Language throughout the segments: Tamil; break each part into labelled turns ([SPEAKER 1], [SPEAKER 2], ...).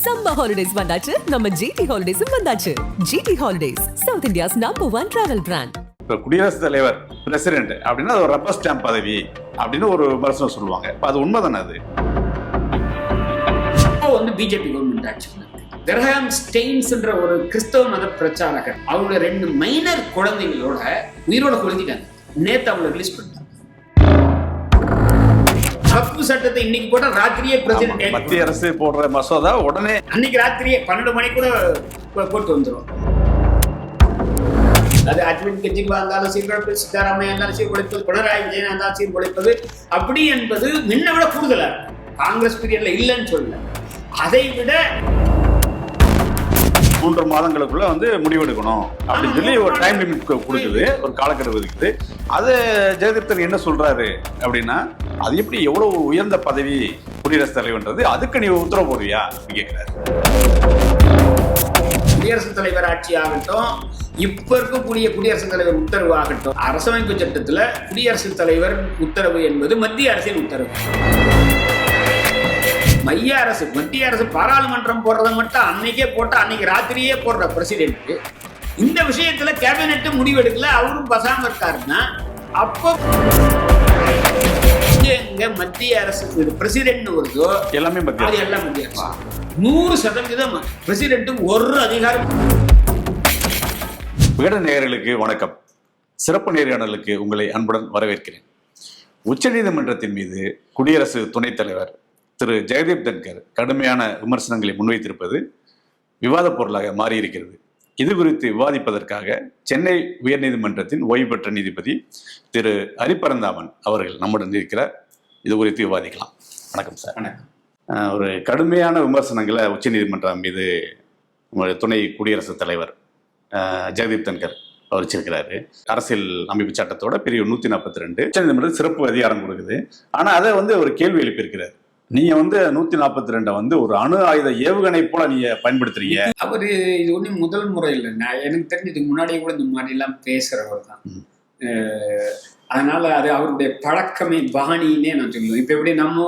[SPEAKER 1] சம்மர் ஹாலிடேஸ் வந்தாச்சு, நம்ம ஜிடி ஹாலிடேஸும் வந்தாச்சு. G T holidays, south India's number 1 travel brand.
[SPEAKER 2] இப்போ குடியரசுத் தலைவர் பிரசிடென்ட் அப்படின்னா அது ஒரு ரப்பர் ஸ்டாம்ப் பதவி அப்படின்னு ஒரு விமர்சனம் சொல்லுவாங்க. இப்போ அது உண்மைதானே? அது
[SPEAKER 3] இப்போ வந்து பிஜேபி கவர்மெண்ட் ஆட்சி கிரஹாம் ஸ்டெயின்ஸ்ன்ற ஒரு கிறிஸ்தவ மத பிரச்சாரகர் அவங்களோட 2 மைனர் குழந்தைகளோட உயிரோட கொளுத்திட்டாங்க. நேத்து அவங்களை ரிலீஸ் பண்ணிட்டாங்க. வக்ஃப் சட்டத்தை இன்னைக்கு போட்டா ராத்திரியே பிரசிடென்ட்
[SPEAKER 2] மத்திய அரசு போடுற மசோதா உடனே
[SPEAKER 3] அன்னைக்கு ராத்திரியே 12 மணிக்கு கூட போட்டு வந்துடும். அது அஜ்மீன் கெஜ்ரிவால் இருந்தாலும் சீர்குலைப்பது, சித்தாராமையா இருந்தாலும் சீர்குலைப்பது, பினராயி விஜயன் இருந்தாலும் சீர்குலைப்பது அப்படி என்பது முன்ன விட கூடுதலா இருக்கு. காங்கிரஸ் பீரியட்ல இல்லைன்னு சொல்லல, அதை விட
[SPEAKER 2] 3 மாதங்களுக்குள்ள வந்து முடிவெடுக்கணும் அப்படின்னு சொல்லி ஒரு டைம் லிமிட் கொடுக்குது, ஒரு காலக்கெடு ஒதுக்குது. அது ஜெயதீப்தன் என்ன சொல்றாரு அப்படின்னா, அது எப்படி எவ்வளவு உயர்ந்த பதவி குடியரசுத் தலைவர்ன்றது, அதுக்கு நீ உத்தரவு போடுவியா அப்படின்னு கேட்கிறாரு.
[SPEAKER 3] குடியரசுத் தலைவர் ஆட்சி ஆகட்டும், இப்ப இருக்கக்கூடிய குடியரசுத் தலைவர் உத்தரவு ஆகட்டும், அரசமைப்பு சட்டத்துல குடியரசுத் தலைவர் உத்தரவு என்பது மத்திய அரசின் உத்தரவு. மத்திய அரசு பாராளுமன்றம் போடுறத மட்டும் அன்னைக்கே போட்டு அன்னைக்கு ராத்திரியே போடுற பிரசிடென்ட் இந்த விஷயத்துல கேபினெட் முடிவெடுக்கல, அவரும் பசாம இருக்காருன்னா அப்போ எங்க மத்திய அரசு பிரசிடென்ட் வருதோ
[SPEAKER 2] எல்லாமே
[SPEAKER 3] அது எல்லாம் மத்திய அரசு. 100% பிரசிடென்ட் ஒரு அதிகாரம்.
[SPEAKER 2] விகட நேயர்களுக்கு வணக்கம். சிறப்பு நேர்காணலுக்கு உங்களை அன்புடன் வரவேற்கிறேன். உச்சநீதிமன்றத்தின் மீது குடியரசு துணைத் தலைவர் திரு ஜெகதீப் தன்கர் கடுமையான விமர்சனங்களை முன்வைத்திருப்பது விவாத பொருளாக மாறியிருக்கிறது. இது குறித்து விவாதிப்பதற்காக சென்னை உயர்நீதிமன்றத்தின் ஓய்வு பெற்ற நீதிபதி திரு ஹரிபரந்தாமன் அவர்கள் நம்முடன் இருக்கிறார். இது குறித்து விவாதிக்கலாம். வணக்கம் சார்.
[SPEAKER 3] வணக்கம்.
[SPEAKER 2] ஒரு கடுமையான விமர்சனங்களை உச்சநீதிமன்றம் மீது துணை குடியரசுத் தலைவர் ஜெகதீப் தன்கர் வச்சிருக்கிறாரு. அரசியல் அமைப்பு சட்டத்தோட பிரிவு 142 உச்சநீதிமன்றம் சிறப்பு அதிகாரம் கொடுக்குது. ஆனா அதை வந்து ஒரு கேள்வி எழுப்பியிருக்கிறார். நீங்க வந்து 142 வந்து ஒரு அணு ஆயுத ஏவுகணை போல நீங்க பயன்படுத்துறீங்க.
[SPEAKER 3] அவரு இது ஒன்றும் முதல் முறை இல்லை. எனக்கு தெரிஞ்சதுக்கு முன்னாடியே கூட இந்த மாதிரி எல்லாம் பேசுறவர் தான். அதனால அது அவருடைய பழக்கமே பாணின்னே நான் சொல்லுவேன். இப்ப எப்படி நம்ம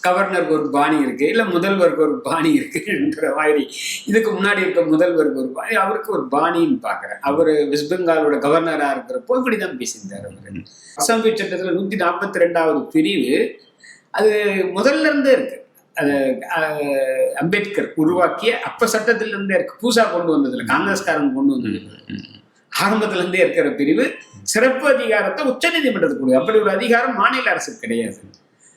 [SPEAKER 3] கவர்னருக்கு ஒரு பாணி இருக்கு, இல்ல முதல்வருக்கு ஒரு பாணி இருக்குன்ற மாதிரி இதுக்கு முன்னாடி இருக்க முதல்வருக்கு ஒரு பாணி, அவருக்கு ஒரு பாணின்னு பாக்குறேன். அவரு வெஸ்ட் பெங்காலோட கவர்னரா இருக்கிறப்போ இப்படிதான் பேசியிருந்தார். அவரு அசம்பிளி சட்டத்துல 142வது பிரிவு அது முதல்ல இருந்தே இருக்கு. அது அம்பேத்கர் உருவாக்கிய அப்ப சட்டத்தில இருந்தே இருக்கு. பூசா கொண்டு வந்ததுல, காங்கிரஸ்காரன் கொண்டு வந்தது ஆரம்பத்துல இருந்தே இருக்கிற பிரிவு சிறப்பு அதிகாரத்தை உச்சநீதிமன்றத்துக்கு கொடுக்குது. அப்படி ஒரு அதிகாரம் மாநில அரசுக்கு கிடையாது.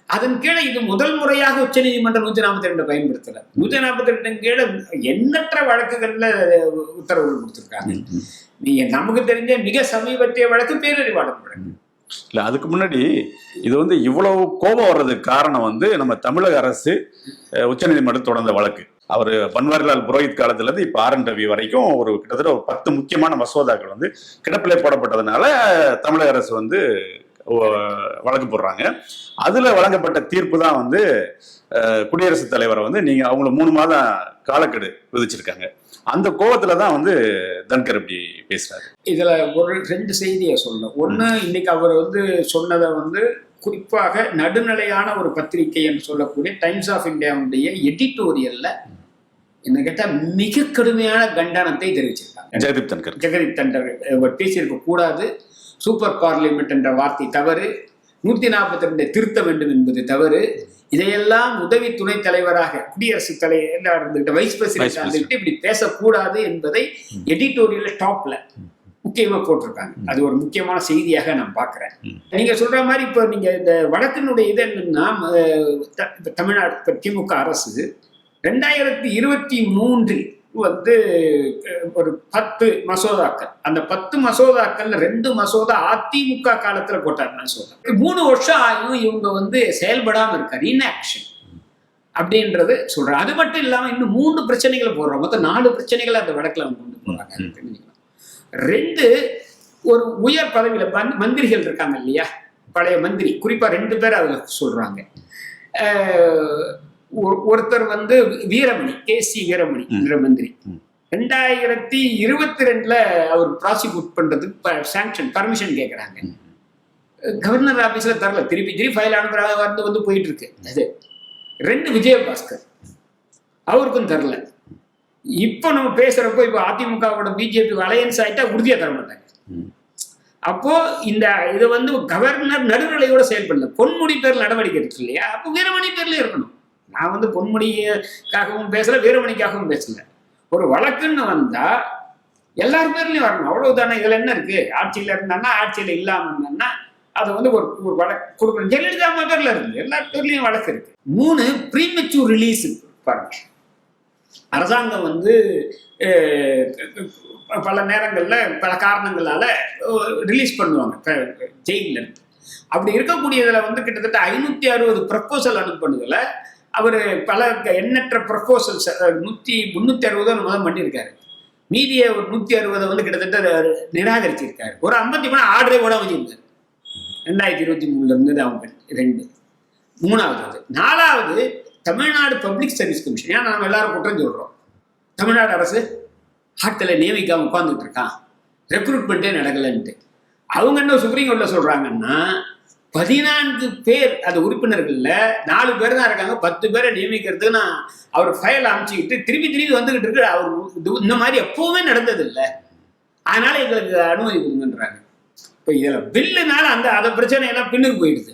[SPEAKER 3] அதன் கீழே இது முதல் முறையாக உச்சநீதிமன்றம் 142 பயன்படுத்தல. 142 கீழே எண்ணற்ற வழக்குகள்ல உத்தரவுகள் கொடுத்திருக்காங்க. நமக்கு தெரிஞ்ச மிக சமீபத்திய வழக்கு பேரறிவாளன் வழக்கு.
[SPEAKER 2] இல்ல, அதுக்கு முன்னாடி இது வந்து இவ்வளவு கோபம் வர்றதுக்கு காரணம் வந்து நம்ம தமிழக அரசு உச்சநீதிமன்றம் தொடர்ந்த வழக்கு. அவர் பன்வாரிலால் புரோஹித் காலத்துல இருந்து இப்ப ஆர் என் ரவி வரைக்கும் ஒரு கிட்டத்தட்ட ஒரு 10 முக்கியமான மசோதாக்கள் வந்து கிடப்பிலே போடப்பட்டதுனால தமிழக அரசு வந்து வழக்கு போடுறாங்க. அதுல வழங்கப்பட்ட தீர்ப்பு தான் வந்து குடியரசுத் தலைவரை வந்து நீங்க அவங்கள 3 மாதம் காலக்கெடு விதிச்சிருக்காங்க. அந்த கோபத்துலதான் வந்து தன்கர் இப்படி பேசுறாரு.
[SPEAKER 3] இதுல ஒரு 2 செய்தியை சொல்ல. ஒண்ணு, இன்னைக்கு அவர் வந்து சொன்னதை வந்து குறிப்பாக நடுநிலையான ஒரு பத்திரிகை என்று சொல்லக்கூடிய டைம்ஸ் ஆஃப் இந்தியாவுடைய எடிட்டோரியல்ல என்ன கேட்டா மிக கடுமையான கண்டனத்தை தெரிவிச்சிருக்காங்க.
[SPEAKER 2] ஜெகதீப்
[SPEAKER 3] தன்கர் பேசியிருக்க கூடாது, சூப்பர் பார்லிமெண்ட் என்ற வார்த்தை தவறு, 142 திருத்த வேண்டும் என்பது தவறு, இதையெல்லாம் உதவி துணைத் தலைவராக குடியரசுத் தலைவர் இருந்துகிட்ட வைஸ் பிரசிடென்ட் இருந்துகிட்டு இப்படி பேசக்கூடாது என்பதை எடிட்டோரியல் டாப்ல முக்கியமா போட்டிருக்காங்க. அது ஒரு முக்கியமான செய்தியாக நான் பாக்குறேன். நீங்க சொல்ற மாதிரி இப்ப நீங்க இந்த வழக்கினுடைய இது என்னன்னா, தமிழ்நாடு திமுக அரசு 2023 வந்து ஒரு 10 மசோதாக்கள், அந்த 10 மசோதாக்கள்ல 2 மசோதா அதிமுக காலத்துல போட்டார் மசோதா. 3 வருஷம் ஆகியும் இவங்க வந்து செயல்படாம இருக்காரு, இன்ஆக்ஷன் அப்படின்றது சொல்றாங்க. அது மட்டும் இல்லாம இன்னும் 3 பிரச்சனைகளை போடுறாங்க. மொத்தம் 4 பிரச்சனைகளை அந்த வழக்குல அவங்க கொண்டு போறாங்க. 2 ஒரு உயர் பதவியில மந்திரிகள் இருக்காங்க இல்லையா, பழைய மந்திரி, குறிப்பா 2 பேர் அதுல சொல்றாங்க. ஒருத்தர் வந்து வீரமணி, KC வீரமணி என்ற மந்திரி 2022 அவர் ப்ராசிக்யூட் பண்றதுக்கு சாங்ஷன் பர்மிஷன் கேட்கறாங்க. கவர்னர் ஆபீஸ்ல தரல, திருப்பி ஃபைல் அனுப்புறாங்க, வந்து போயிட்டு இருக்கு. அது 2 விஜயபாஸ்கர் அவருக்கும் தரல. இப்போ நம்ம பேசுறப்போ இப்போ அதிமுகவோட பிஜேபி அலையன்ஸ் ஆயிட்டா உறுதியா தர மாட்டாங்க. அப்போ இந்த இது வந்து கவர்னர் நடுநிலையோட செயல்படல. பொன்முடி பேர்ல நடவடிக்கை இருக்கு இல்லையா, அப்போ வீரமணி பேர்ல இருக்கணும். நான் வந்து பொன்முடிக்காகவும் பேசல, வீரமணிக்காகவும் பேசல. ஒரு வழக்குன்னு வந்தா எல்லார் பேர்லயும் வரணும், அவ்வளவுதானே. இதுல என்ன இருக்கு? ஆட்சியில இருந்தான்னா ஆட்சியில இல்லாம இருந்தான்னா அது வந்து ஒரு வழக்கு கொடுக்கணும். ஜெயலலிதா அம்மா பேர்ல இருக்கு, எல்லா பேர்லயும் வழக்கு இருக்கு. 3 ப்ரீமெச்சூர் ரிலீஸ் பாருங்க. அரசாங்கம் வந்து பல நேரங்கள்ல பல காரணங்களால ரிலீஸ் பண்ணுவாங்க ஜெயில இருந்து. அப்படி இருக்கக்கூடியதுல வந்து கிட்டத்தட்ட 560 ப்ரப்போசல் அனுப்புனதுல அவர் பல எண்ணற்ற ப்ரப்போசல்ஸ் 360 முதல் பண்ணியிருக்காரு. மீதியை ஒரு 160 வந்து கிட்டத்தட்ட நிராகரிச்சிருக்காரு. ஒரு 53 ஆர்டரே கூட வச்சிருக்காரு. 2023 இருந்து அவங்க 2. 3வது 4வது தமிழ்நாடு பப்ளிக் சர்வீஸ் கமிஷன். ஏன்னா நம்ம எல்லாரும் குற்றம் சொல்றோம், தமிழ்நாடு அரசு ஆட்களை நியமிக்காம உட்கார்ந்துட்டு இருக்கான், ரெக்ரூட்மெண்ட்டே நடக்கலன்ட்டு. அவங்க என்ன சுப்ரீம் கோர்ட்ல சொல்றாங்கன்னா 14 பேர் அது உறுப்பினர்கள்ல 4 பேர் தான் இருக்காங்க, 10 பேரை நியமிக்கிறதுக்கு நான் அவர் ஃபைல் அமைச்சுக்கிட்டு திருப்பி வந்துகிட்டு இருக்கு. அவர் இந்த மாதிரி எப்பவுமே நடந்தது இல்லை, அதனால எங்களுக்கு அனுமதி கொடுங்கன்றாங்க. இப்போ இதுல பில்லுனால அந்த பிரச்சனையெல்லாம் பின்னுக்கு போயிடுது.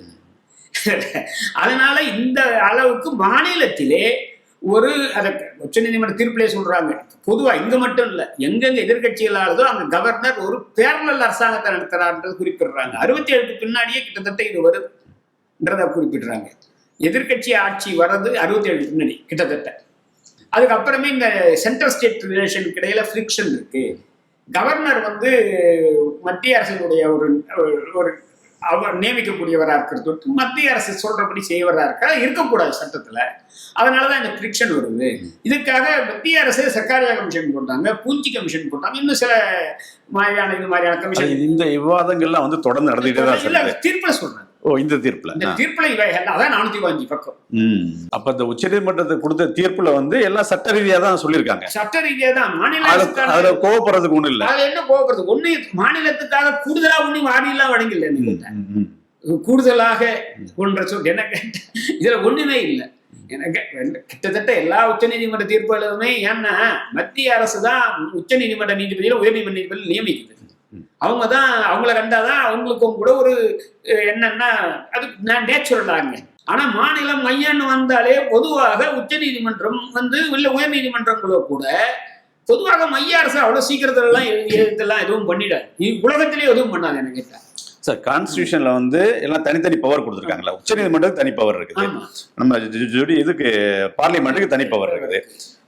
[SPEAKER 3] அதனால இந்த அளவுக்கு மாநிலத்திலே ஒரு அதை உச்சநீதிமன்ற தீர்ப்பிலே சொல்றாங்க. பொதுவா இங்க மட்டும் இல்ல, எங்கெங்க எதிர்கட்சிகளானதோ அங்க கவர்னர் ஒரு பேரலல் அரசாங்கத்தை நடத்துறான்றது குறிப்பிடுறாங்க. 67க்கு பின்னாடியே கிட்டத்தட்ட இது வருதுன்றத குறிப்பிடுறாங்க. எதிர்கட்சி ஆட்சி வர்றது 67க்கு பின்னாடி கிட்டத்தட்ட. அதுக்கப்புறமே இந்த சென்ட்ரல் ஸ்டேட் ரிலேஷனுக்கு இடையில ஃபிரிக்ஷன் இருக்கு. கவர்னர் வந்து மத்திய அரசினுடைய ஒரு அவர் நியமிக்கக்கூடியவராக இருக்கிறது, மத்திய அரசு சொல்றபடி செய்வராக இருக்கக்கூடாது சட்டத்துல. அதனாலதான் இந்த ஃபிரிக்ஷன் வருது. இதுக்காக மத்திய அரசு சர்க்காரியா கமிஷன் போட்டாங்க, பூஞ்சி கமிஷன் போட்டாங்க, இன்னும் சில மாதிரியான கமிஷன்.
[SPEAKER 2] இந்த விவாதங்கள்லாம் வந்து தொடர்ந்து நடந்துகிட்டே தான்
[SPEAKER 3] தீர்ப்புல சொல்றாங்க.
[SPEAKER 2] இந்த தீர்ப்புல
[SPEAKER 3] அதான் 405 பக்கம்.
[SPEAKER 2] அப்ப இந்த உச்சநீதிமன்றத்தை கொடுத்த தீர்ப்புல வந்து எல்லாம் சட்ட ரீதியா தான் சொல்லியிருக்காங்க.
[SPEAKER 3] சட்ட ரீதியா தான். மாநில
[SPEAKER 2] அதுல கோவப்படுறதுக்கு ஒண்ணு இல்ல.
[SPEAKER 3] அதுல என்ன கோவப்படுறது? ஒண்ணு மாநிலத்துக்காக கூடுதலா ஒண்ணு வாடிலாம் வழங்கல. கூடுதலாக ஒன்ற சொல் என்ன கேட்ட இதுல ஒண்ணுமே இல்லை. எனக்கு கிட்டத்தட்ட எல்லா உச்ச நீதிமன்ற தீர்ப்புகளுமே ஏன்னா மத்திய அரசு தான் உச்ச நீதிமன்ற நீதிபதியில உயர்நீதிமன்ற நீதிபதி நியமிக்குது. அவங்க தான், அவங்கள கண்டாதான் அவங்களுக்கும் கூட ஒரு என்னன்னா அது நேச்சுரலாங்க. ஆனா மாநிலம் மையன்னு வந்தாலே பொதுவாக உச்ச நீதிமன்றம் வந்து இல்ல உயர் நீதிமன்றங்களோ கூட பொதுவாக மைய அரசு அவ்வளவு சீக்கிரத்துல எல்லாம் எதுவும் பண்ணிடாது. உலகத்திலேயே எதுவும் பண்ணாது எனக்கு கேட்டா.
[SPEAKER 2] சார், கான்ஸ்டிடியூஷன்ல வந்து எல்லாம் தனித்தனி பவர் கொடுத்துருக்காங்களா? உச்ச நீதிமன்றத்துக்கு தனி பவர் இருக்குது, நம்ம இதுக்கு பார்லிமெண்ட்டுக்கு தனி பவர் இருக்குது.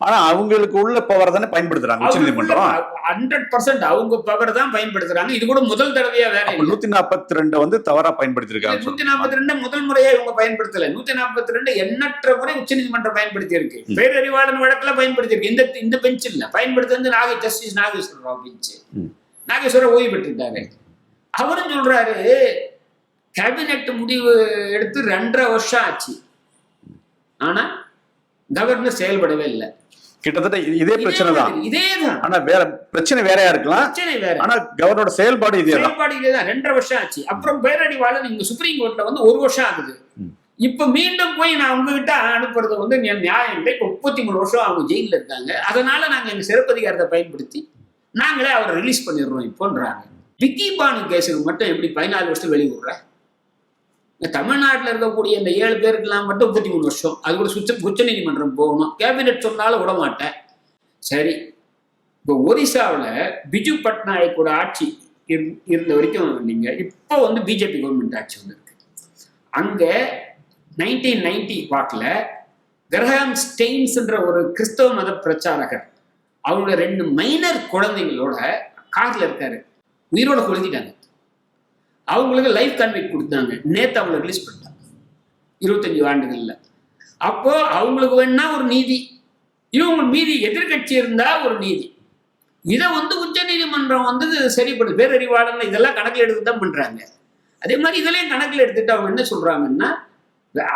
[SPEAKER 2] ஆனா அவங்களுக்கு உள்ள பவர் தானே பயன்படுத்துறாங்க உச்ச நீதிமன்றம்.
[SPEAKER 3] 100% அவங்க பவர் தான் பயன்படுத்துறாங்க. இது கூட முதல் தடவையா வேற
[SPEAKER 2] 142 வந்து தவறா பயன்படுத்திருக்காங்க.
[SPEAKER 3] 142 முதல் முறையா இவங்க பயன்படுத்தல. 142 எண்ணற்ற முறை உச்ச நீதிமன்றம் பயன்படுத்தி இருக்கு. பேரறிவாளன் வழக்குல பயன்படுத்தி இருக்கு. இந்த பெஞ்ச் இல்ல பயன்படுத்தி ஜஸ்டிஸ் நாகேஸ்வர ராவ் பெஞ்ச். நாகேஸ்வர ஓய்வு பெற்றுட்டாரு. அவரும் சொல்றாரு கேபினெட் முடிவு எடுத்து 2.5 வருஷம் ஆச்சு, ஆனா கவர்னர் செயல்படவே இல்லை.
[SPEAKER 2] கிட்டத்தட்ட இதே பிரச்சனை தான்.
[SPEAKER 3] இதேதான்.
[SPEAKER 2] ஆனா வேற பிரச்சனை வேறையா இருக்கலாம்.
[SPEAKER 3] பிரச்சனை வேற.
[SPEAKER 2] ஆனா கவர்னரோட செயல்பாடு இதேதான்.
[SPEAKER 3] 2.5 வருஷம் ஆச்சு. அப்புறம் பேரறிவாளன் இங்க சுப்ரீம் கோர்ட்ல வந்து 1 வருஷம் ஆகுது. இப்ப மீண்டும் போய் நான் உங்ககிட்ட அனுப்புறது வந்து நியாயம் இல்லை. 33 வருஷம் அவங்க ஜெயில இருக்காங்க. அதனால நாங்க எங்க சிறப்பதிகாரத்தை பயன்படுத்தி நாங்களே அவரை ரிலீஸ் பண்ணிடுறோம் இப்போன்றாங்க. விக்கி பானு கேஸுக்கு மட்டும் எப்படி 14 வருஷம் வெளியிடுற? தமிழ்நாட்டில் இருக்கக்கூடிய இந்த 7 பேருக்கெல்லாம் மட்டும் 33 வருஷம். அது கூட உச்ச நீதிமன்றம் போகணும். கேபினெட் சொன்னாலும் விட மாட்டேன். சரி, இப்போ ஒரிசாவில் பிஜு பட்நாயக்கோட ஆட்சி இருந்த வரைக்கும் நீங்க இப்போ வந்து பிஜேபி கவர்மெண்ட் ஆட்சி வந்திருக்கு. அங்க 1990 வாக்கில் கிரஹாம் ஸ்டெயின்ஸ்ன்ற ஒரு கிறிஸ்தவ மத பிரச்சாரகர் அவரோட 2 மைனர் குழந்தைங்களோட கார்ல இருக்காரு. உயிரோட கொளுத்திட்டாங்க. அவங்களுக்கு லைஃப் கன்விக்ட் கொடுத்தாங்க. நேத்து அவங்களை ரிலீஸ் பண்ணிட்டாங்க 25 ஆண்டுகள்ல. அப்போ அவங்களுக்கு வேணா ஒரு நீதி, இவங்க மீதி எதிர்கட்சி இருந்தா ஒரு நீதி. இதை வந்து உச்ச நீதிமன்றம் வந்து சரிப்படுது. பேரறிவாளன் இதெல்லாம் கணக்கில் எடுத்து தான் பண்றாங்க. அதே மாதிரி இதெல்லாம் கணக்கில் எடுத்துட்டு அவங்க என்ன சொல்றாங்கன்னா,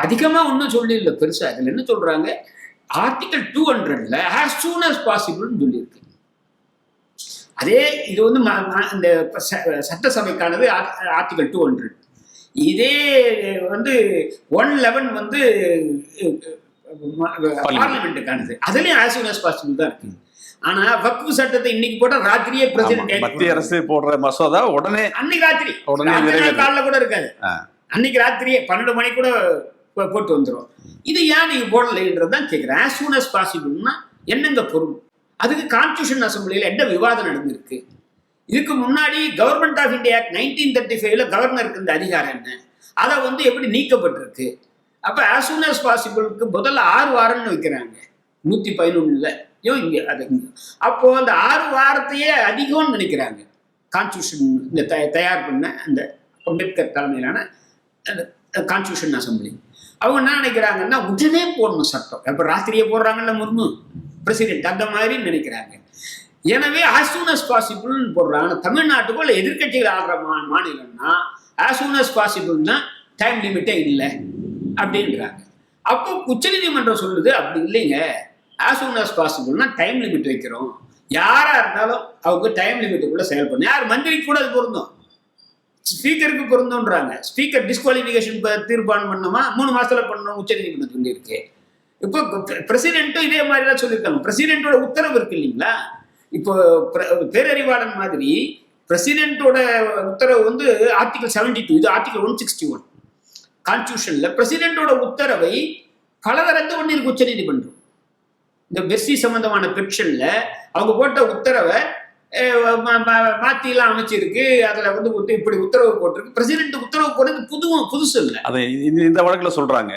[SPEAKER 3] அதிகமா ஒன்றும் சொல்லி இல்லை பெருசா. இதுல என்ன சொல்றாங்க, article 200ல as soon as possible சொல்லியிருக்கு. அதே இது வந்து இந்த சட்டசபைக்கானது ஆர்டிகல் 200. இதே வந்து 111 வந்து பார்லிமெண்ட்டுக்கானது. அதுலயும் as soon as possible தான் இருக்கு. ஆனா வக்ஃபு சட்டத்தை இன்னைக்கு போட்டா ராத்திரியே பிரசிடென்ட்
[SPEAKER 2] மத்திய அரசு போடுற மசோதா உடனே
[SPEAKER 3] அன்னைக்கு ராத்திரி
[SPEAKER 2] உடனே
[SPEAKER 3] காலைல கூட இருக்காது, அன்னைக்கு ராத்திரியே 12 மணி கூட போட்டு வந்துடும். இது ஏன் நீங்க போடலைன்றதுதான் கேட்கிறேன். as soon as possibleனா என்னங்க பொருள்? அதுக்கு கான்ஸ்டிடியூஷன் அசம்பிளியில என்ன விவாதம் நடந்திருக்கு? இதுக்கு முன்னாடி கவர்மெண்ட் ஆஃப் இந்தியா ஆக்ட் 1935ல கவர்னருக்கு இந்த அதிகாரம் என்ன, அதை எப்படி நீக்கப்பட்டிருக்கு? அப்ப as soon as possibleக்கு முதல்ல 6 வாரம்னு வைக்கிறாங்க 111ல இங்க அது. அப்போ அந்த 6 வாரத்தையே அதிகம்னு நினைக்கிறாங்க. கான்ஸ்டியூஷன் இந்த தயார் பண்ண அந்த அம்பேத்கர் தலைமையிலான கான்ஸ்டியூஷன் அசம்பிளி அவங்க என்ன நினைக்கிறாங்கன்னா உடனே போடணும் சட்டம். அப்ப ராத்திரியே போடுறாங்கல்ல முர்மு பிரசிடென்ட், அந்த மாதிரி நினைக்கிறாங்க. எனவே as soon as possible போடுறாங்க. தமிழ்நாட்டுக்குள்ள எதிர்கட்சிகள் ஆடுற மாநிலம்னா as soon as possibleனா டைம் லிமிட்டே இல்லை அப்படின்றாங்க. அப்போ உச்சநீதிமன்றம் சொல்லுது அப்படி இல்லைங்க, as soon as possibleனா டைம் லிமிட் வைக்கிறோம். யாரா இருந்தாலும் அவங்க டைம் லிமிட்டுக்குள்ள செயல்படணும். யார் மந்திரிக்கு கூட அது பொருந்தும், ஸ்பீக்கருக்கு பொருந்தும்ன்றாங்க. ஸ்பீக்கர் டிஸ்குவாலிஃபிகேஷன் தீர்மானம் பண்ணோமா 3 மாசத்துல பண்ணணும் உச்சநீதிமன்றம் சொல்லி இருக்கு. இப்போ பிரசிடென்ட்டும் இதே மாதிரி தான் சொல்லியிருக்காங்க. பிரசிடென்ட்டோட உத்தரவு இருக்கு இல்லைங்களா? இப்போ பேரறிவாளன் மாதிரி பிரசிடென்ட்டோட உத்தரவு ஆர்டிகல் 72, இது ஆர்டிகல் 161 கான்ஸ்டியூஷன்ல பிரசிடென்ட்டோட உத்தரவை பலதரந்து ஒன்றிருக்கு உச்சநீதிமன்றம். இந்த பெர்சி சம்பந்தமான பெட்டிஷன்ல அவங்க போட்ட உத்தரவை மாத்திலாம் அமைச்சிருக்கு. அதுல இப்படி உத்தரவு போட்டிருக்கு. பிரசிடென்ட் உத்தரவு போட்டது புதுசு இல்லை.
[SPEAKER 2] அதை இந்த வழக்குல சொல்றாங்க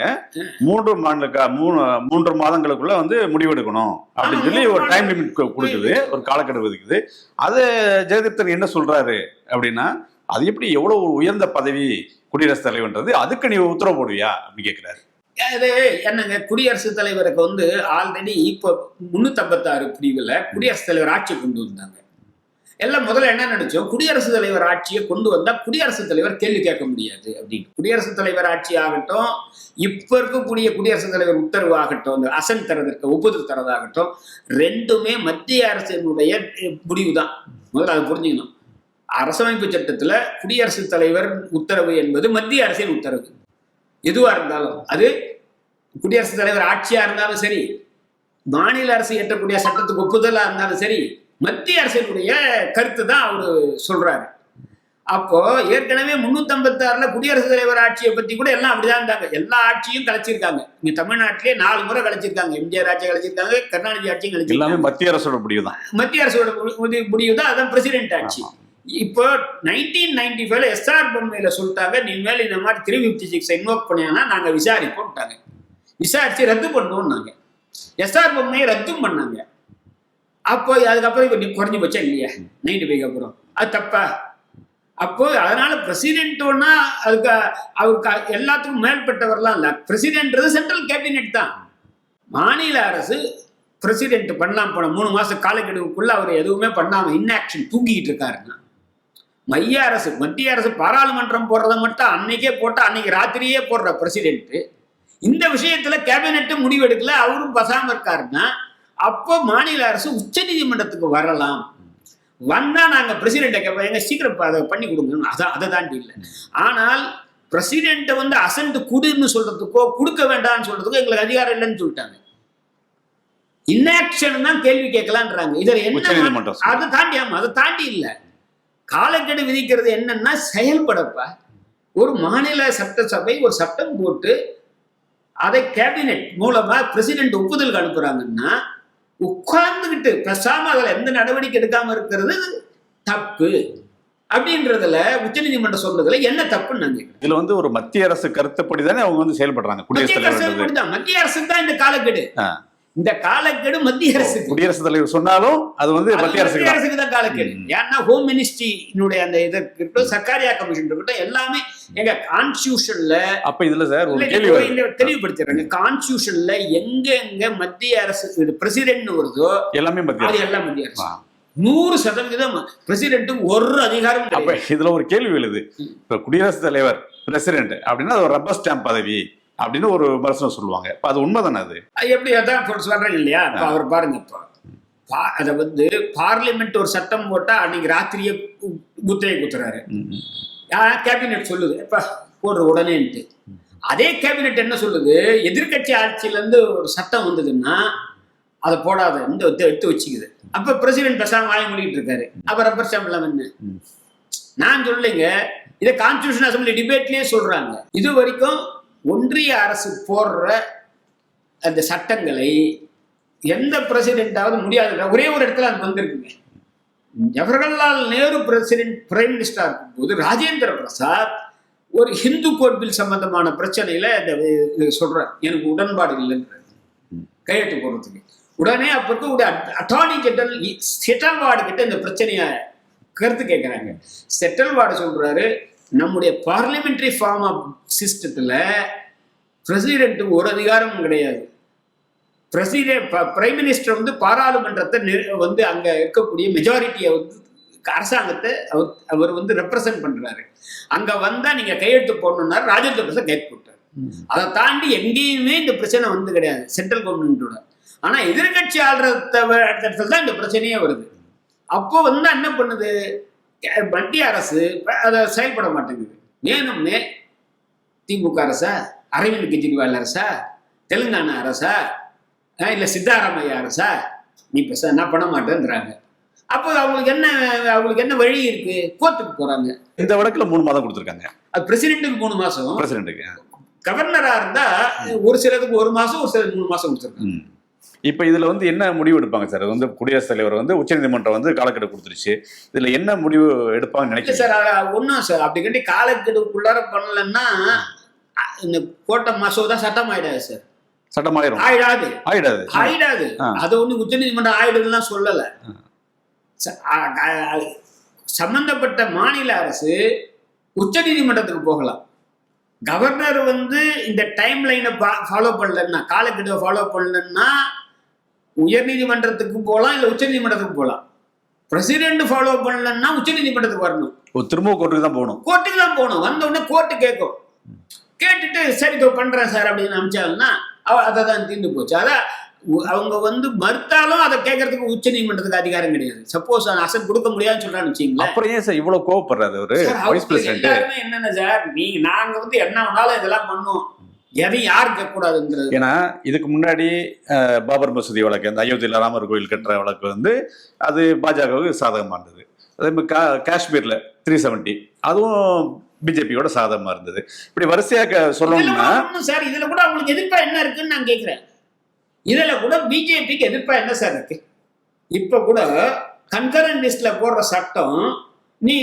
[SPEAKER 2] 3 மாதங்களுக்குள்ள முடிவெடுக்கணும் அப்படின்னு சொல்லி ஒரு டைம் லிமிட் கொடுக்குது, ஒரு காலக்கெடு விதிக்குது. அது ஜெயதீப்தன் என்ன சொல்றாரு அப்படின்னா, அது எப்படி எவ்வளவு உயர்ந்த பதவி குடியரசுத் தலைவர்ன்றது, அதுக்கு நீ உத்தரவு போடுவியா அப்படின்னு கேட்கிறாரு.
[SPEAKER 3] அது என்னங்க, குடியரசுத் தலைவருக்கு ஆல்ரெடி இப்போ 356 பிரிவுல குடியரசுத் தலைவர் ஆட்சி கொண்டு வந்தாங்க. எல்லாம் முதல்ல என்ன நினைச்சோம், குடியரசுத் தலைவர் ஆட்சியை கொண்டு வந்தா குடியரசுத் தலைவர் கேள்வி கேட்க முடியாது அப்படின்னு. குடியரசுத் தலைவர் ஆட்சி ஆகட்டும், இப்ப இருக்கக்கூடிய குடியரசுத் தலைவர் உத்தரவு ஆகட்டும், அந்த அசன் தரதற்கு ஒப்புதல் தரதாகட்டும், ரெண்டுமே மத்திய அரசினுடைய முடிவு தான். முதல்ல அதை புரிஞ்சுக்கணும். அரசமைப்பு சட்டத்துல குடியரசுத் தலைவர் உத்தரவு என்பது மத்திய அரசின் உத்தரவு. எதுவா இருந்தாலும், அது குடியரசுத் தலைவர் ஆட்சியா இருந்தாலும் சரி, மாநில அரசு ஏற்றக்கூடிய சட்டத்துக்கு ஒப்புதலா இருந்தாலும் சரி, மத்திய அரசினுடைய கருத்து தான் அவரு சொல்றாரு. அப்போ ஏற்கனவே 356ல குடியரசுத் தலைவர் ஆட்சியை பத்தி கூட எல்லாம் அப்படிதான் இருந்தாங்க. எல்லா ஆட்சியும் கலைச்சிருக்காங்க. இங்க தமிழ்நாட்டிலே 4 முறை கலைச்சிருக்காங்க. எம்ஜிஆர் ஆட்சியை கலைச்சிருக்காங்க, கருணாநிதி ஆட்சியும் கலைச்சிருக்காங்க.
[SPEAKER 2] மத்திய அரசோட முடிவு தான்,
[SPEAKER 3] மத்திய அரசோட முடிவு தான். அதான் பிரசிடென்ட் ஆட்சி. இப்போ 1995ல எஸ்ஆர் பொம்மையில சொல்லிட்டாங்க, நீ மேல இந்த மாதிரி 356 இன்வோக் பண்ணியானா நாங்க விசாரிப்போம்ட்டாங்க. விசாரிச்சு ரத்து பண்ணுவோம்னாங்க. எஸ்ஆர் பொம்மையை ரத்தும் பண்ணாங்க. அப்போ அதுக்கப்புறம் இப்போ குறைஞ்சி போச்சா இல்லையா 95க்கு அப்புறம்? அது தப்பா? அப்போ அதனால பிரசிடென்ட்னா அதுக்கு அவருக்கு எல்லாத்துக்கும் மேற்பட்டவர்லாம் இல்லை. பிரசிடென்ட்றது சென்ட்ரல் கேபினெட் தான். மாநில அரசு பிரசிடென்ட் பண்ணலாம் போன 3 மாசம் காலக்கெடுவுக்குள்ள அவர் எதுவுமே பண்ணாம இன்ஆக்ஷன் தூங்கிட்டு இருக்காருன்னா, மத்திய அரசு பாராளுமன்றம் போடுறத மட்டும் அன்னைக்கே போட்டா அன்னைக்கு ராத்திரியே போடுற பிரசிடென்ட் இந்த விஷயத்துல கேபினெட் முடிவெடுக்கல, அவரும் பசாம இருக்காருன்னா, அப்போ மாநில அரசு உச்ச நீதிமன்றத்துக்கு வரலாம். வந்தா நாங்க பிரசிடென்ட்டை கேட்போம், எங்க சீக்கிரம் அதை பண்ணி கொடுங்க. அதை தாண்டி இல்லை. ஆனால் பிரசிடென்ட்டை அசன்ட் குடுன்னு சொல்றதுக்கோ கொடுக்க வேண்டாம்னு சொல்றதுக்கோ எங்களுக்கு அதிகாரம் இல்லைன்னு சொல்லிட்டாங்க. இன்ஆக்ஷன் தான் கேள்வி கேட்கலான்றாங்க. இதுல என்ன அதை தாண்டி, அதை தாண்டி இல்லை. காலக்கெடு விதிக்கிறது என்னன்னா செயல்படப்பா. ஒரு மாநில சட்டசபை ஒரு சட்டம் போட்டு அதை கேபினெட் மூலமா பிரசிடென்ட் ஒப்புதலுக்கு அனுப்புறாங்கன்னா, உட்கார்ந்துகிட்டு பேசாம அதுல எந்த நடவடிக்கை எடுக்காம இருக்கிறது தப்பு அப்படின்றதுல உச்சநீதிமன்றம் சொல்றதுல என்ன தப்புன்னு நான் கேட்கிறேன்.
[SPEAKER 2] இதுல ஒரு மத்திய அரசு கருத்துப்படி தானே அவங்க செயல்படுறாங்க.
[SPEAKER 3] மத்திய அரசு தான் இந்த காலக்கெடு. இந்த காலக்கெடு மத்திய அரசு.
[SPEAKER 2] குடியரசுத் தலைவர் சொன்னாலும் அது மத்திய அரசுக்கு தான்
[SPEAKER 3] காலக்கெடு. ஏன்னா ஹோம் மினிஸ்ட்ரியினுடைய அந்த இதை இருக்கட்டும், சர்க்காரியா கமிஷன் இருக்கட்டும், எல்லாமே எங்க கான்ஸ்டியூஷன்ல. அப்ப இதுல சார் ஒரு கேள்வி தெளிவுபடுத்துறாங்க. கான்ஸ்டியூஷன்ல எங்க மத்திய அரசு பிரசிடென்ட் வருதோ எல்லாமே மத்திய அரசு. 100% பிரசிடென்ட் ஒரு அதிகாரம்.
[SPEAKER 2] அப்ப இதுல ஒரு கேள்வி எழுது. இப்ப குடியரசுத் தலைவர் பிரசிடென்ட் அப்படின்னா அது ஒரு ரப்பர் ஸ்டாம்ப் பதவி அப்படின்னு ஒரு விமர்சனம் சொல்லுவாங்க. இப்ப அது உண்மைதானே? அது எப்படி
[SPEAKER 3] அதான் சொல்றேன் இல்லையா? இப்ப அவர் பாருங்க, இப்போ அதை பார்லிமெண்ட் ஒரு சட்டம் போட்டா அன்னைக்கு ராத்திரியே குத்தையை குத்துறாரு. கேபினெட் சொல்லுது இப்ப போடுற உடனேன்ட்டு. அதே கேபினெட் என்ன சொல்லுது, எதிர்கட்சி ஆட்சியில இருந்து ஒரு சட்டம் வந்ததுன்னா அதை போடாத எடுத்து வச்சுக்குது. அப்ப பிரசிடென்ட் பேசாம வாய மூடிட்டு இருக்காரு. அப்ப ரப்பர் ஸ்டாம்ப் இல்லாம என்ன? நான் சொல்லுங்க, இதை கான்ஸ்டிடியூஷன் அசம்பிளி டிபேட்லயே சொல்றாங்க. இது வரைக்கும் ஒன்றிய அரசு போடுற அந்த சட்டங்களை எந்த பிரசிடென்டாவது முடியாது. ஒரே ஒரு இடத்துல அது வந்திருக்குங்க. ஜவஹர்லால் நேரு பிரைம் மினிஸ்டரா இருக்கும் போது ராஜேந்திர பிரசாத் ஒரு ஹிந்து கோட் பில் சம்பந்தமான பிரச்சனையில சொல்றார், எனக்கு உடன்பாடு இல்லைன்ற கையெழுத்து போடுறதுக்கு. உடனே அப்ப இருக்க அட்டார்னி ஜெனரல் செட்டல்வார்டு கிட்ட இந்த பிரச்சனைய கருத்து கேட்கிறாங்க. செட்டல்வார்டு சொல்றாரு, நம்முடைய பார்லிமெண்டரி ஃபார்ம் ஆஃப் சிஸ்டத்துல பிரசிடென்ட்டுக்கு ஒரு அதிகாரமும் கிடையாது. பிரைம் மினிஸ்டர் வந்து பாராளுமன்றத்தை அங்க இருக்கக்கூடிய மெஜாரிட்டியை அரசாங்கத்தை அவர் ரெப்ரசன்ட் பண்றாரு. அங்க வந்தா நீங்க கையெழுத்து போடணும்னா ராஜேந்திர பிரசாத் கையெழுத்து போட்டார். அதை தாண்டி எங்கேயுமே இந்த பிரச்சனை கிடையாது சென்ட்ரல் கவர்மெண்டோட. ஆனா எதிர்கட்சி ஆள்றத தான் இந்த பிரச்சனையே வருது. அப்போ என்ன பண்ணுது மத்திய அரசு, அதை செயல்பட மாட்டேங்குது. வேணும்னே திமுக அரசா, அரவிந்த் கெஜ்ரிவால் அரசா, தெலுங்கானா அரசா, இல்ல சித்தாராமையா அரசா, நீ நான் பண்ண மாட்டேன்றாங்க. அப்போ அவங்களுக்கு என்ன வழி இருக்கு? கோர்ட்டுக்கு போறாங்க.
[SPEAKER 2] இந்த வழக்குல 3 மாதம் கொடுத்துருக்காங்க.
[SPEAKER 3] அது பிரசிடென்ட்டுக்கு 3 மாசம்,
[SPEAKER 2] பிரசிடென்ட்டுக்கு.
[SPEAKER 3] கவர்னரா இருந்தா ஒரு சிலருக்கு 1 மாசம், ஒரு சிலருக்கு 3 மாசம் கொடுத்துருக்காங்க.
[SPEAKER 2] இப்ப இதுல என்ன முடிவு எடுப்பாங்க சார்? குடியரசுத் தலைவர் உச்சநீதிமன்றம் காலக்கெடு கொடுத்துருச்சு. இதுல என்ன முடிவு எடுப்பாங்கன்னு நினைக்கிறேன்
[SPEAKER 3] சார். ஒன்னும் சார் அப்படி கட்டி காலக்கெடுக்குள்ளார பண்ணலன்னா இந்த கோட்டை மசோதா சட்டம் ஆயிடாது சார்.
[SPEAKER 2] சட்டமாயிரும்.
[SPEAKER 3] ஆயிடாது. அது உச்சநீதிமன்றம் ஆயிடுதுலாம் சொல்லல. சம்பந்தப்பட்ட மாநில அரசு உச்சநீதிமன்றத்துக்கு போகலாம். கவர்னர் இந்த டைம் லைனை ஃபாலோ பண்ணலன்னா, காலக்கெடுவை ஃபாலோ பண்ணலன்னா உயர் நீதிமன்றத்துக்கு போகலாம், இல்ல உச்ச நீதிமன்றத்துக்கு போகலாம். பிரசிடென்ட் ஃபாலோ பண்ணலன்னா உச்ச நீதிமன்றத்துக்கு வரணும்.
[SPEAKER 2] திரும்ப கோர்ட்டுக்கு தான் போகணும். வந்த உடனே கோர்ட்டு கேட்கும். கேட்டுட்டு சரி பண்றேன் சார் அப்படின்னு அனுப்பிச்சாங்கன்னா அதை தான் தீர்ந்து போச்சு. அதான் அவங்க மறுத்தாலும் அதை கேட்கறதுக்கு உச்ச நீதிமன்றத்துக்கு அதிகாரம் கிடையாது. சப்போஸ் அசட் கொடுக்க முடியாதுன்னு சொல்றான்னு வச்சுங்களேன். அப்புறம் ஏன் சார் இவ்வளவு கோவப்படுறாரு அவரு?
[SPEAKER 3] என்னென்ன சார், நாங்க என்ன வேணாலும் இதெல்லாம் பண்ணுவோம், எதையும் யாரும் கேட்கக்கூடாதுன்றது.
[SPEAKER 2] ஏன்னா இதுக்கு முன்னாடி பாபர் மசூதி வழக்கு, அந்த அயோத்தியில ராமர் கோயில் கட்டுற வழக்கு அது பாஜகவுக்கு சாதகமா இருந்தது. அதே மாதிரி காஷ்மீர்ல 370 அதுவும் பிஜேபியோட சாதகமா இருந்தது. இப்படி வரிசையாக சொல்லணும்னா
[SPEAKER 3] சார் இதுல கூட அவங்களுக்கு எதிர்ப்பா என்ன இருக்குன்னு நான் கேட்கிறேன். இதுல கூட பிஜேபிக்கு எதிர்ப்பா என்ன சார் இருக்கு? இப்ப கூட கன்கரண்ட் லிஸ்ட்ல போடுற சட்டம், நீ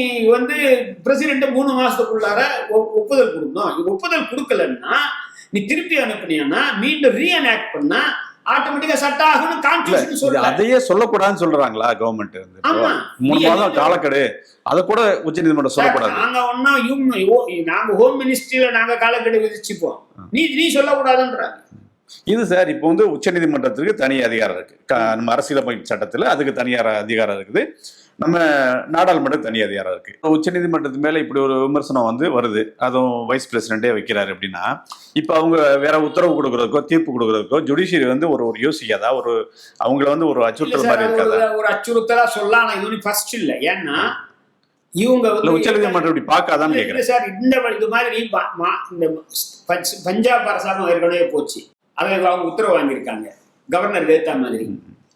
[SPEAKER 3] பிரசிடென்ட் 3 மாசத்துக்குள்ளார ஒப்புதல் கொடுக்கணும். ஒப்புதல் கொடுக்கலன்னா நீ திருப்பி அனுப்பினா மீண்டும் ரீஎனாக்ட் பண்ணா ஆட்டோமேட்டிக்கா சட்டம் ஆகும்னு கான்ஸ்டிடியூஷன் சொல்லுது. அதையே
[SPEAKER 2] சொல்லக்கூடாதுன்னு சொல்றாங்களா கவர்மெண்ட்? 3 மாதம் காலக்கெடு, அதை கூட உச்சநீதிமன்றம் சொல்லக்கூடாது.
[SPEAKER 3] நாங்க ஹோம் மினிஸ்ட்ரியில நாங்க காலக்கெடு விதிச்சுப்போம், நீ சொல்லக்கூடாதுன்றாங்க.
[SPEAKER 2] இது சார் இப்போ உச்சநீதிமன்றத்துக்கு தனி அதிகாரம் இருக்கு. நம்ம அரசியலமைப்பு சட்டத்துல அதுக்கு தனியார் அதிகாரம் இருக்குது. நம்ம நாடாளுமன்றத்துக்கு தனி அதிகாரம் இருக்கு. உச்சநீதிமன்றத்து மேல இப்படி ஒரு விமர்சனம் வருது, அதுவும் வைஸ் பிரசிடென்டே வைக்கிறாரு அப்படின்னா, இப்ப அவங்க வேற உத்தரவு கொடுக்கறதுக்கோ தீர்ப்பு கொடுக்கறதுக்கோ ஜுடிஷியரி ஒரு யோசிக்காதா? அவங்கள ஒரு அச்சுறுத்தல் மாதிரி இருக்காதா?
[SPEAKER 3] ஒரு அச்சுறுத்தலா சொல்லலாம். இது ஃபர்ஸ்ட் இல்ல. ஏன்னா இவங்க
[SPEAKER 2] உச்சநீதிமன்றம் இப்படி பார்க்காதான்னு கேட்கிறேன்
[SPEAKER 3] சார். இது மாதிரி இந்த பஞ்சாப் அரசாங்கம் ஏற்கனவே போச்சு, அதை அவங்க உத்தரவு வாங்கியிருக்காங்க கவர்னர் ஏத்த மாதிரி.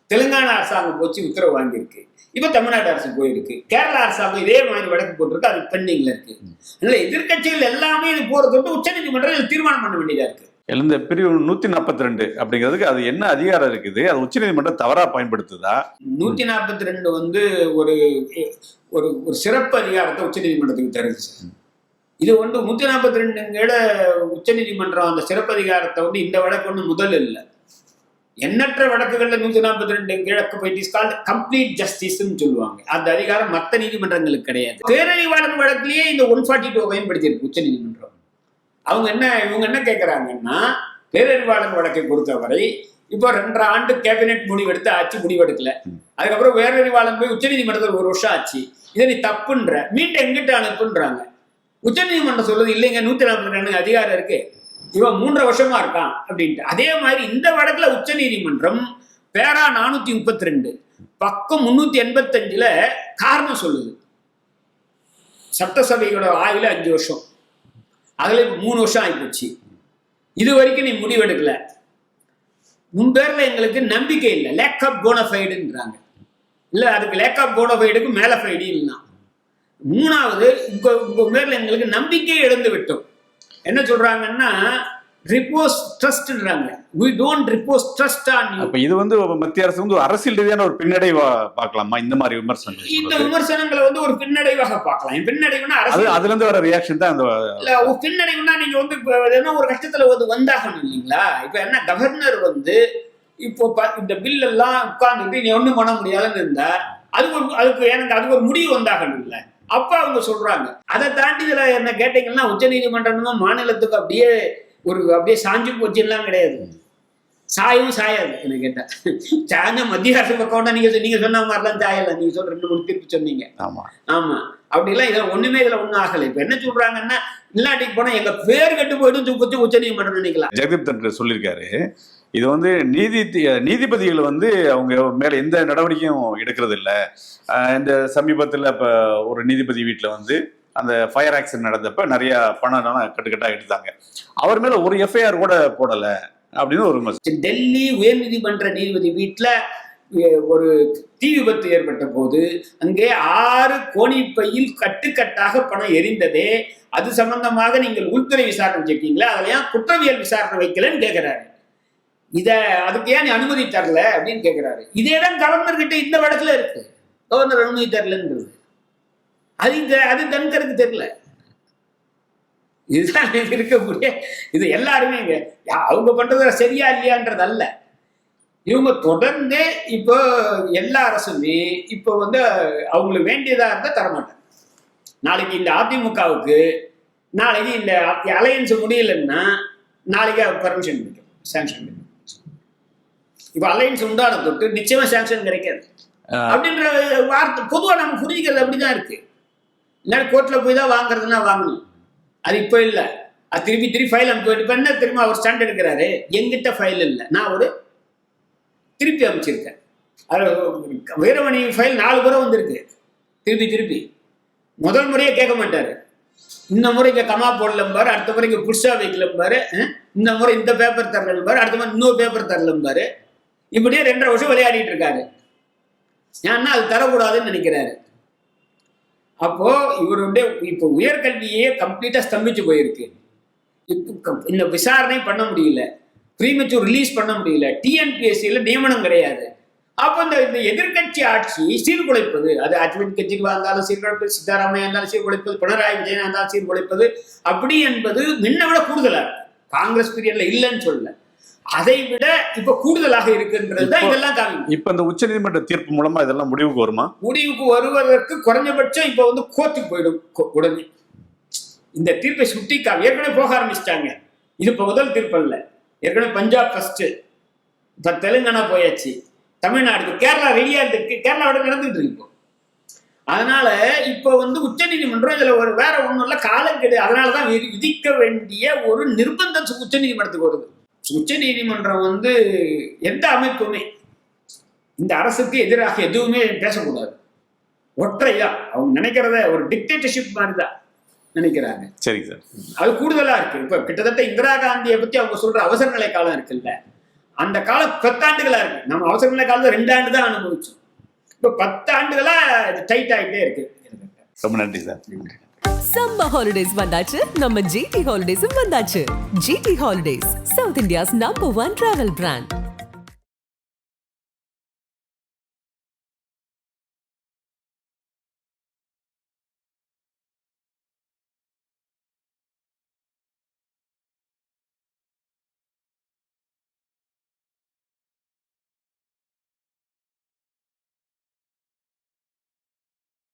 [SPEAKER 3] தெலுங்கானா அரசாங்கம் போச்சு, உத்தரவு வாங்கியிருக்கு. இப்ப தமிழ்நாடு அரசு போயிருக்கு. கேரளா அரசாங்கம் இதே மாதிரி வழக்கு போட்டிருக்கு, அது பெண்டிங்ல இருக்கு. அதனால எதிர்கட்சிகள் எல்லாமே இது போறதோட்டு உச்சநீதிமன்றம் தீர்மானம் பண்ண வேண்டியதா இருக்கு.
[SPEAKER 2] இந்த பிரிவு 142 அப்படிங்கிறதுக்கு அது என்ன அதிகாரம் இருக்குது? அது உச்சநீதிமன்றம் தவறா பயன்படுத்துதா?
[SPEAKER 3] 142 ஒரு ஒரு சிறப்பு அதிகாரத்தை உச்சநீதிமன்றத்துக்கு தருது சார். இது 142 உச்சநீதிமன்றம் அந்த சிறப்பு அதிகாரத்தை இந்த வழக்கு முதல் இல்லை, எண்ணற்ற வழக்குகள்ல 142 கிழக்கு போயிட்டு கம்ப்ளீட் ஜஸ்டிஸ்ன்னு சொல்லுவாங்க. அந்த அதிகாரம் மற்ற நீதிமன்றங்களுக்கு கிடையாது. பேரறிவாளன் வழக்கிலேயே இந்த 142 பயன்படுத்தியிருக்கு உச்ச நீதிமன்றம். இவங்க என்ன கேட்கிறாங்கன்னா, பேரறிவாளன் வழக்கை பொறுத்தவரை இப்போ 2.5 ஆண்டு கேபினெட் முடிவெடுத்து ஆட்சி முடிவெடுக்கல. அதுக்கப்புறம் பேரறிவாளன் போய் உச்ச நீதிமன்றத்தில் 1 வருஷம் ஆச்சு, இதை நீ தப்புன்ற, மீண்டும் எங்கிட்ட அனுப்புன்றாங்க. உச்ச நீதிமன்றம் சொல்றது இல்லைங்க, 142 அதிகாரம் இருக்கு, இவன் 3 வருஷமா இருக்கான் அப்படின்ட்டு. அதே மாதிரி இந்த வழக்குல உச்ச நீதிமன்றம் பேரா 432 பக்கம் 385 காரணம் சொல்லுது. சட்டசபையோட ஆயுள 5 வருஷம், அதுல 3 வருஷம் ஆகிப்போச்சு. இது வரைக்கும் நீ முடிவெடுக்கல, உன் பேர்ல எங்களுக்கு நம்பிக்கை இல்லை, லேக் ஆஃப் போனஃபைடுன்றாங்க. இல்ல அதுக்கு லேக் ஆஃப் போனஃபைடுக்கு மேல ஃபைடு இல்லைன்னா. மூணாவது, உங்க பேர்ல எங்களுக்கு நம்பிக்கை இழந்து விட்டோம். என்ன சொல்றாங்கன்னா repose ட்ரஸ்ட்ன்றாங்க. we don't repose trust on you.
[SPEAKER 2] அப்ப இது வந்து மத்திய அரசு வந்து அரசியல் ரீதியான ஒரு பின்னடைவா பார்க்கலாமா இந்த மாதிரி விமர்சனங்கள்?
[SPEAKER 3] இந்த விமர்சனங்களை வந்து ஒரு பின்னடைவாக பார்க்கலாம். பின்னடைவுனா அரசியல்,
[SPEAKER 2] அதுல இருந்து வர ரியாக்ஷன் தான் அந்த
[SPEAKER 3] இல்ல பின்னடைவுனா நீங்க வந்து என்ன ஒரு கஷ்டத்துல வந்து வந்தாகணும் இல்லைங்களா? இப்ப என்ன கவர்னர் வந்து இப்போ இந்த பில் எல்லாம் உட்கார்ந்துட்டு நீ ஒண்ணும் பண்ண முடியாதுன்னு இருந்தா அதுக்கு ஒரு முடிவு வந்தாகணும் இல்ல? அப்ப அவங்க சொல்றாங்க. அதை தாண்டி இதுல என்ன கேட்டீங்கன்னா உச்ச நீதிமன்றம் மாநிலத்துக்கு அப்படியே சாஞ்சு போச்சுலாம் கிடையாது. சாயும் சாயாது. என்ன கேட்டா சாஞ்ச மத்திய அரசு பக்கம் நீங்க சொன்ன மாதிரிலாம் சாயல. நீங்க சொல்ற 2-3 தீர்ப்பு சொன்னீங்க. ஆமா அப்படிலாம் இதுல ஒண்ணுமே இதுல ஒண்ணும் ஆகலை. இப்ப என்ன சொல்றாங்கன்னா இல்லாட்டிக்கு போனா எங்க பேர் கட்டு போயிடும் உச்ச நீதிமன்றம் நினைக்கலாம்.
[SPEAKER 2] ஜெகதீப் தன்கர் சொல்லியிருக்காரு, இது வந்து நீதிபதிகள் வந்து அவங்க மேல எந்த நடவடிக்கையும் எடுக்கிறது இல்லை. இந்த சமீபத்தில் இப்போ ஒரு நீதிபதி வீட்டில் வந்து அந்த ஃபயர் ஆக்சிடென்ட் நடந்தப்ப நிறைய பணம் கட்டுக்கட்டாக எடுத்தாங்க, அவர் மேல ஒரு எஃப்ஐஆர் கூட போடலை அப்படின்னு ஒரு விமர்சனம்.
[SPEAKER 3] டெல்லி உயர்நீதிமன்ற நீதிபதி வீட்டில் ஒரு தீ விபத்து ஏற்பட்ட போது அங்கே 6 கோணிப்பையில் கட்டுக்கட்டாக பணம் எரிந்ததே, அது சம்பந்தமாக நீங்கள் உள்துறை விசாரணை வச்சிருக்கீங்களா, அதெல்லாம் குற்றவியல் விசாரணை வைக்கலன்னு கேட்கிறாரு. அதுக்கு ஏன் நீ அனுமதி தரல அப்படின்னு கேட்கிறாரு. இதே இடம் கவர்னர் கிட்ட இந்த வழக்குல இருக்கு. கவர்னர் அனுமதி தரலன்றது அது தன்கருக்கு தெரியல. இதுதான் இருக்கக்கூடிய இது எல்லாருமே அவங்க பண்றது சரியா இல்லையான்றது அல்ல. இவங்க தொடர்ந்து இப்போ எல்லா அரசுமே இப்போ வந்து அவங்களுக்கு வேண்டியதா இருந்தா தரமாட்டாங்க. நாளைக்கு இந்த அதிமுகவுக்கு நாளைக்கு இந்த அலையன்ஸ் முடியலன்னா நாளைக்கு பர்மிஷன் கிடைக்கும், சாங்ஷன் கிடைக்கும். இப்ப அலையன்ஸ் உண்டான தொட்டு நிச்சயமா சாங்ஷன் கிடைக்காது அப்படின்ற வார்த்தை பொதுவா நம்ம புரிஞ்சுக்கிறது அப்படிதான் இருக்கு. இல்லாட்டி கோர்ட்ல போய் தான் வாங்குறதுன்னா வாங்கணும். அது இப்போ இல்லை, அது திருப்பி ஃபைல் அனுப்பி. இப்ப என்ன தெரியுமா அவர் ஸ்டாண்ட் எடுக்கிறாரு, எங்கிட்ட ஃபைல் இல்லை, நான் திருப்பி அமைச்சிருக்கேன். அது வீரமணி ஃபைல் 4 முறை வந்திருக்கு. திருப்பி முதல் முறையே கேட்க மாட்டாரு. இந்த முறை இங்க கமா போடலம்பாரு, அடுத்த முறை இங்க புதுசா வைக்கலம்பாரு, இந்த முறை இந்த பேப்பர் தரலம்பாரு, அடுத்த முறை இன்னொரு பேப்பர் தரலம்பாரு. இப்படியே 2.5 வருஷம் விளையாடிட்டு இருக்காரு. ஏன்னா அது தரக்கூடாதுன்னு நினைக்கிறாரு. அப்போ இவருடைய இப்போ உயர்கல்வியே கம்ப்ளீட்டா ஸ்தம்பிச்சு போயிருக்கு. இப்போ இந்த விசாரணை பண்ண முடியல, ப்ரீமெச்சூர் ரிலீஸ் பண்ண முடியல, டிஎன்பிஎஸ்சியில் நியமனம் கிடையாது. அப்போ இந்த எதிர்கட்சி ஆட்சி சீர்குலைப்பது, அது அட்மிட் கட்சிக்கு இருந்தாலும் சீர்குலைப்பது, சித்தாராமையா இருந்தாலும் சீர்குலைப்பது, பினராயி விஜயனா இருந்தாலும் சீர்குலைப்பது, அப்படி என்பது முன்ன விட கூடுதலா இருக்கு. காங்கிரஸ் பீரியட்ல இல்லைன்னு சொல்லல, அதை விட இப்ப கூடுதலாக இருக்குன்றதுதான் இதெல்லாம் காரணம்.
[SPEAKER 2] இப்ப இந்த உச்ச நீதிமன்ற தீர்ப்பு மூலமா இதெல்லாம் முடிவுக்கு வருமா?
[SPEAKER 3] முடிவுக்கு வருவதற்கு குறைஞ்சபட்சம் இப்ப வந்து கோர்ட்டுக்கு போயிடும் உடனே. இந்த தீர்ப்பை சுட்டி ஏற்கனவே போக ஆரம்பிச்சிட்டாங்க. இது இப்ப முதல் தீர்ப்பு அல்ல. ஏற்கனவே பஞ்சாப் ஃபர்ஸ்ட், இப்ப தெலுங்கானா போயாச்சு, தமிழ்நாடு, கேரளா ரெடியா இருக்கு, கேரளாவோட நடந்துட்டு இருக்கு இப்போ. அதனால இப்ப வந்து உச்ச நீதிமன்றம் இதுல ஒரு வேற ஒண்ணும் இல்ல, காலக்கெடு. அதனாலதான் விதிக்க வேண்டிய ஒரு நிர்பந்தம் உச்ச நீதிமன்றத்துக்கு வருது. உச்ச நீதிமன்றம் வந்து எந்த அமைப்புமே இந்த அரசுக்கு எதிராக எதுவுமே பேசக்கூடாது. ஒற்றைதான் அவங்க நினைக்கிறத ஒரு டிக்டேட்டர்ஷிப் மாதிரி தான் நினைக்கிறாங்க.
[SPEAKER 2] சரிங்க சார்,
[SPEAKER 3] அது கூடுதலா இருக்கு. இப்ப கிட்டத்தட்ட இந்திரா காந்தியை பத்தி அவங்க சொல்ற அவசர நிலை காலம் இருக்குல்ல, அந்த காலம் 10 ஆண்டுகளா இருக்கு. நம்ம அவசர நிலை காலத்துல 2 ஆண்டு தான் அனுபவிச்சோம். இப்ப 10 ஆண்டுகளா டைட் ஆகிட்டே இருக்கு.
[SPEAKER 2] ரொம்ப நன்றி சார்.
[SPEAKER 1] சம்மர் ஹாலிடேஸ் வந்தாச்சு, நம்ம ஜிடி ஹாலிடேஸும் வந்தாச்சு. G T holidays, south India's number 1 travel brand.